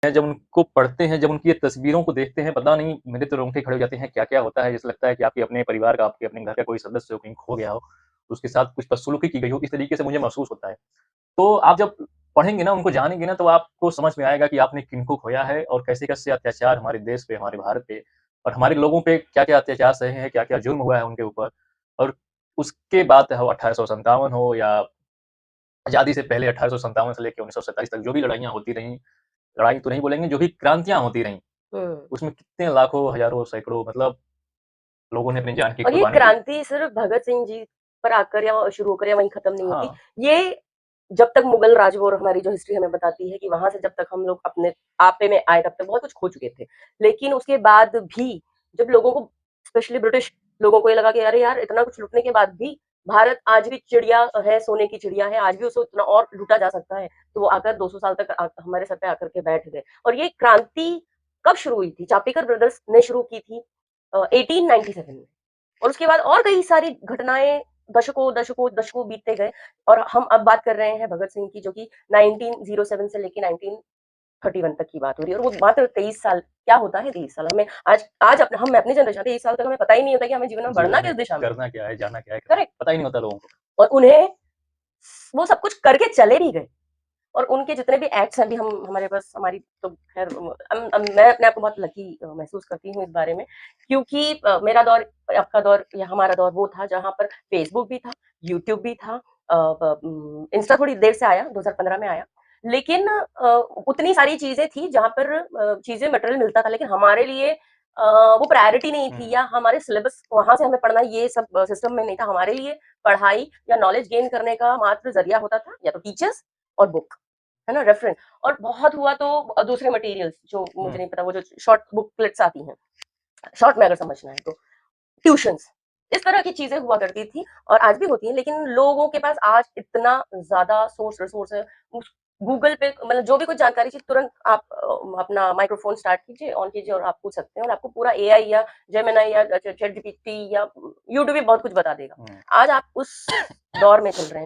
हैं, जब उनको पढ़ते हैं, जब उनकी ये तस्वीरों को देखते हैं, पता नहीं मेरे तो रोंगटे खड़े हो जाते हैं, क्या-क्या होता है। जैसे लगता है कि आपके अपने परिवार का, आपके अपने घर का कोई सदस्य हो, कहीं खो गया हो, तो उसके साथ कुछ बदसलूकी की गई हो, इस तरीके से मुझे महसूस होता है। तो आप जब पढ़ेंगे ना, उनको जानेंगे ना, तो आपको समझ में आएगा कि आपने किनको खोया है और कैसे-कैसे अत्याचार हमारे देश पे, हमारे भारत पे और हमारे लोगों पे क्या-क्या अत्याचार सहे हैं, क्या-क्या जुल्म हुआ है उनके ऊपर। और उसके बाद हो 1857 हो या आज़ादी से पहले 1857 से लेके 1947 तक जो भी लड़ाइयाँ होती रहीं, लड़ाई तो नहीं बोलेंगे, जो भी क्रांतियाँ होती रहीं, हुँ। उसमें कितने लाखों, हज़ारों, सैकड़ों मतलब लोगों ने अपनी जान की और ये कुर्बानी दी। क्रांति सिर्फ़ भगत सिंह जी पर आकर या शुरू होकर या वहीं खत्म नहीं होती। हाँ, ये जब तक मुगल राज और हमारी जो हिस्ट्री हमें बताती है कि वहाँ से जब तक हम लोग अपने आपे में आए तब तक बहुत कुछ खो चुके थे। लेकिन उसके बाद भी जब लोगों को स्पेशली ब्रिटिश लोगों को ये लगा कि अरे यार इतना कुछ लूटने के बाद भी भारत आज भी चिड़िया है, सोने की चिड़िया है, आज भी उसको इतना और लूटा जा सकता है। तो वो आकर 200 साल तक हमारे सर पे आकर के बैठ गए। और ये क्रांति कब शुरू हुई थी? चापेकर ब्रदर्स ने शुरू की थी 1897 में। और उसके बाद और कई सारी घटनाएँ दशकों बीतते गए और हम अब बात कर रहे हैं भगत सिंह की जो कि 1907 से लेके 1931 तक की बात हो रही है और वो मात्र 23 साल क्या होता है 23 साल? हमें आज हम अपनी जनरेशन 23 साल तक हमें पता ही नहीं होता कि हमें जीवन में बढ़ना जीवन में किस दिशा में है। करना क्या है, जाना क्या है, करेक्ट। पता ही नहीं होता लोगों को। और उन्हें वो सब कुछ करके चले भी गए। और उनके जितने भी एक्ट्स हैं अभी हम हमारे पास हमारी तो खैर मैं अपने आप को बहुत लकी महसूस करती हूँ इस बारे में क्योंकि मेरा दौर आपका दौर या हमारा दौर वो था जहाँ पर फेसबुक भी था, यूट्यूब भी था, इंस्टा थोड़ी देर से आया 2015 में आया लेकिन उतनी सारी चीजें थी जहाँ पर चीजें मटेरियल मिलता था लेकिन हमारे लिए वो प्रायोरिटी नहीं थी हुँ, या हमारे सिलेबस वहां से हमें पढ़ना ये सब सिस्टम में नहीं था हमारे लिए पढ़ाई या नॉलेज गेन करने का मात्र जरिया होता था या तो टीचर्स और बुक है ना रेफरेंस और बहुत हुआ तो दूसरे मटेरियल्स जो मुझे हुँ। नहीं पता वो जो शॉर्ट बुकलेट्स आती हैं शॉर्ट में अगर समझना है तो ट्यूशंस इस तरह की चीजें हुआ करती थी और आज भी होती हैं लेकिन लोगों के पास आज इतना ज्यादा सोर्स रिसोर्स है गूगल पे मतलब जो भी कुछ जानकारी चाहिए तुरंत आप अपना माइक्रोफोन स्टार्ट कीजिए ऑन कीजिए और आप पूछ सकते हैं और आपको पूरा एआई या जेमिनाई या चैट जीपीटी या यूट्यूब भी बहुत कुछ बता देगा हुँ। आज आप उस दौर में चल रहे हैं